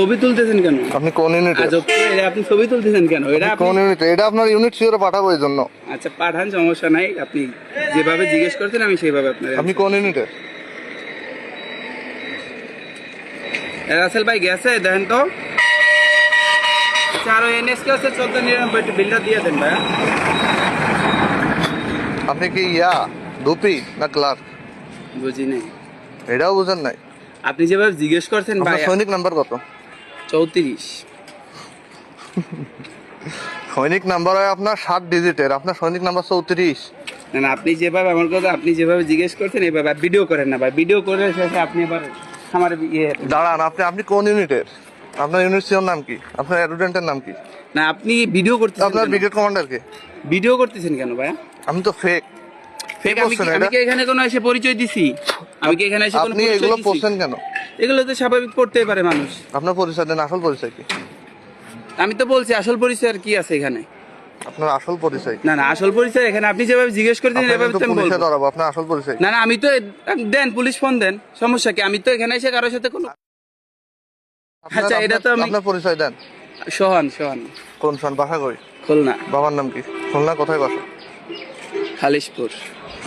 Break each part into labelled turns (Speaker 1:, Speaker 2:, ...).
Speaker 1: ছবি তুলতেছেন কেন?
Speaker 2: আপনি কোন ইউনিটে?
Speaker 1: আজব তো, আপনি ছবি তুলতেছেন কেন? এটা
Speaker 2: কোন ইউনিটে? এটা আপনার ইউনিট শিওরে পাঠাবো এই জন্য।
Speaker 1: আচ্ছা পাঠান, সমস্যা নাই। আপনি যেভাবে জিজ্ঞেস করছেন আমি সেইভাবে আপনার।
Speaker 2: আপনি কোন ইউনিটে?
Speaker 1: রাসেল ভাই গেছে দেখেন তো। আচ্ছা আর এনএসকে হচ্ছে 1499 বিলটা দিয়ে দেন ভাই।
Speaker 2: আপনি কি দুপি না ক্লার্ক?
Speaker 1: বুঝি নাই।
Speaker 2: এটাও বুঝেন নাই?
Speaker 1: আপনি যেভাবে জিজ্ঞেস করছেন ভাই।
Speaker 2: আপনার সৈনিক নাম্বার কত?
Speaker 1: 34।
Speaker 2: সৈনিক নাম্বার হয় আপনার 7 ডিজিটের, আপনার সৈনিক নাম্বার 34।
Speaker 1: না না, আপনি যেভাবে আমার কথা আপনি যেভাবে জিজ্ঞেস করছেন এইভাবে ভিডিও করেন না ভাই। ভিডিও করে শেষে আপনি আবার আমার
Speaker 2: দাঁড়ান, আপনি কোন ইউনিটের? আপনার ইউনিট সিওর নাম কি? আপনার অ্যাডজুটেন্টের নাম কি?
Speaker 1: না আপনি ভিডিও করতেছেন।
Speaker 2: আপনার ব্রিগেড কমান্ডার কে?
Speaker 1: ভিডিও করতেছেন কেন ভাই?
Speaker 2: আমি তো ফেক।
Speaker 1: ফেক? আমি কি এখানে কোনো এসে পরিচয় দিছি? আমি কি এখানে এসে কোনো
Speaker 2: আপনি
Speaker 1: পরিচয়
Speaker 2: এগুলো
Speaker 1: দিছি?
Speaker 2: পোস্টেন কেন?
Speaker 1: এগুলো তো স্বাভাবিক পড়তেই পারে মানুষ।
Speaker 2: আপনার পরিচয় দেন, আসল পরিচয় কি?
Speaker 1: আমি তো বলছি আসল পরিচয় আর কি আছে এখানে?
Speaker 2: আপনার আসল পরিচয়?
Speaker 1: না না, আসল পরিচয় এখানে আপনি যেভাবে জিজ্ঞেস করতেন এভাবে তো আমি
Speaker 2: পুলিশে
Speaker 1: বলবো।
Speaker 2: ধরাবো। আপনার আসল পরিচয়?
Speaker 1: না না, আমি তো দেন পুলিশ ফোন দেন, সমস্যা কি? আমি তো এখানে এসে কারোর সাথে কোনো। আচ্ছা এটা তো আমি।
Speaker 2: আপনার পরিচয় দেন।
Speaker 1: সোহান। সোহান।
Speaker 2: কোন সন? বাসা কই?
Speaker 1: খুলনা।
Speaker 2: বাবার নাম কি? খুলনা কোথায় বাসা?
Speaker 1: খালিশপুর।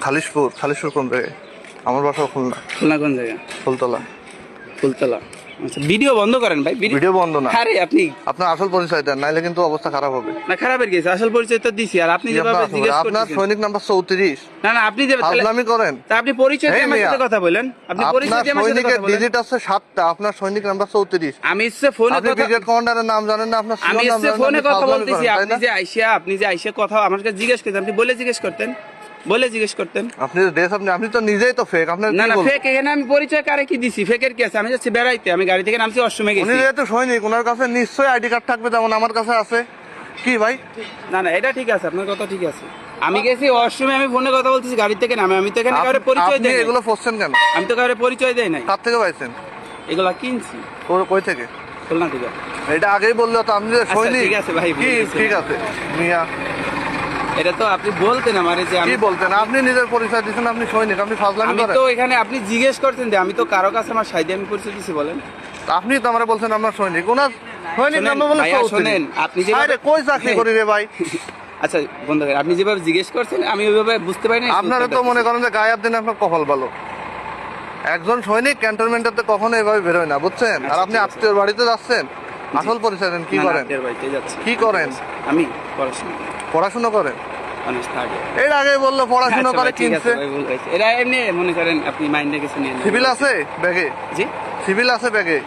Speaker 2: খালিশপুর কোন জায়গায়? আমার বাসাও খুলনা।
Speaker 1: খুলনা কোন জায়গা?
Speaker 2: ফুলতলা।
Speaker 1: ফুলতলা। আচ্ছা ভিডিও বন্ধ করেন ভাই।
Speaker 2: ভিডিও বন্ধ না।
Speaker 1: আরে আপনি
Speaker 2: আপনার আসল পরিচয় দেন, নাইলে কিন্তু অবস্থা খারাপ হবে।
Speaker 1: না খারাপের গেছে, আসল পরিচয় তো দিছি। আর আপনি যেভাবে জিজ্ঞেস
Speaker 2: আপনার
Speaker 1: করতেছেন।
Speaker 2: সৈনিক নাম্বার 34।
Speaker 1: না না, আপনি যে
Speaker 2: ফাজলামি করেন।
Speaker 1: তা আপনি পরিচয় দিয়ে
Speaker 2: এই
Speaker 1: আমার সাথে
Speaker 2: মিয়া,
Speaker 1: কথা বলেন। আপনি পরিচয়
Speaker 2: আপনার
Speaker 1: দিয়ে আমার সাথে
Speaker 2: সৈনিকের
Speaker 1: কথা বলেন।
Speaker 2: ডিজিট আছে 7টা, আপনার সৈনিক নাম্বার 34।
Speaker 1: আমি ইচ্ছে ফোনে
Speaker 2: আপনি
Speaker 1: কথা
Speaker 2: ব্রিগেড কমান্ডারের নাম জানেন না? আপনার
Speaker 1: আমি
Speaker 2: সিওর নাম
Speaker 1: ইচ্ছে
Speaker 2: জানেন না?
Speaker 1: ফোনে
Speaker 2: আপনি
Speaker 1: কথা
Speaker 2: ফাজলামি
Speaker 1: বলতেছি।
Speaker 2: করেন, তাই
Speaker 1: আপনি যে আইসা কথা আমার কাছে জিজ্ঞেস করতেন, আপনি বলে জিজ্ঞেস করতেন।
Speaker 2: আপনি ড্রেস আপনি তো নিজেই তো ফেক। আপনার
Speaker 1: না
Speaker 2: কি
Speaker 1: না
Speaker 2: বলবো?
Speaker 1: ফেক এখানে আমি পরিচয় কারে কি দিছি? ফেকের কি আছে? আমি যাচ্ছি বেড়াইতে, আমি গাড়ি থেকে নামছি অসময়
Speaker 2: উনি
Speaker 1: গেছি।
Speaker 2: যেহেতু সৈনিক, ওনার কাছে নিশ্চয়ই আইডি কার্ড থাকবে, যেমন আমার কাছে আছে। কি ভাই?
Speaker 1: না না এটা ঠিক আছে, আপনার কথা ঠিক আছে। আমি গেছি অসময়, আমি ফোনে কথা বলতেছি গাড়ি থেকে নামে। আমি তো এখানে কারো পরিচয়
Speaker 2: আপনি
Speaker 1: দেই নাই।
Speaker 2: এগুলো পোস্টেন কেন?
Speaker 1: আমি তো কারো পরিচয় দেই নাই।
Speaker 2: কার থেকে পাইছেন?
Speaker 1: এগুলা কিনছি
Speaker 2: কই থেকে?
Speaker 1: খুলনা থেকে।
Speaker 2: এটা আগেই বললে তো। আপনি যে সৈনিক।
Speaker 1: ঠিক আছে ভাই,
Speaker 2: কি
Speaker 1: বুঝেছি।
Speaker 2: ঠিক আছে মিয়া?
Speaker 1: এটা তো আপনি বলতেন আমারে যে
Speaker 2: কি
Speaker 1: আমি
Speaker 2: বলতেন? আপনি নিজের পরিচয় দিচ্ছেন, আপনি সৈনিক। আপনি ফাজলামি
Speaker 1: আমি
Speaker 2: করেন।
Speaker 1: তো এখানে আপনি জিজ্ঞেস করতেন যে আমি তো কারো কাছে আমার সাইডে আমি পরিচয় দিছি বলেন।
Speaker 2: আপনি তো আমরা বলছেন আপনার সৈনিক। ওনার সৈনিক
Speaker 1: শোনেন,
Speaker 2: নাম বলে
Speaker 1: ভাইয়া, শোনেন, আপনি যে
Speaker 2: আরে কই চাকরি করি রে ভাই?
Speaker 1: আচ্ছা বন্ধ করেন। আপনি যেভাবে জিজ্ঞেস করছেন আমি ওইভাবে বুঝতে পারি না।
Speaker 2: আপনারা তো মনে করেন যে গায়ে দিন আপনার কপাল ভালো। একজন সৈনিক ক্যান্টনমেন্টে কখনো এভাবে বেরোয় না, বুঝছেন? আর আপনি আত্মীয়র বাড়িতে যাচ্ছেন, আসল পরিচয় দেন। কি করেন? কি করেন?
Speaker 1: আমি পড়াশোনা করি।
Speaker 2: পড়াশোনা করেন?
Speaker 1: Honours third year.
Speaker 2: এর আগে বললো পড়াশোনা করে কিনছে।
Speaker 1: এরা এমনি মনে করেন আপনি মাইন্ডে কিছু নিয়ে নেন।
Speaker 2: সিভিল আছে ব্যাগে?
Speaker 1: জি
Speaker 2: সিভিল আছে ব্যাগে?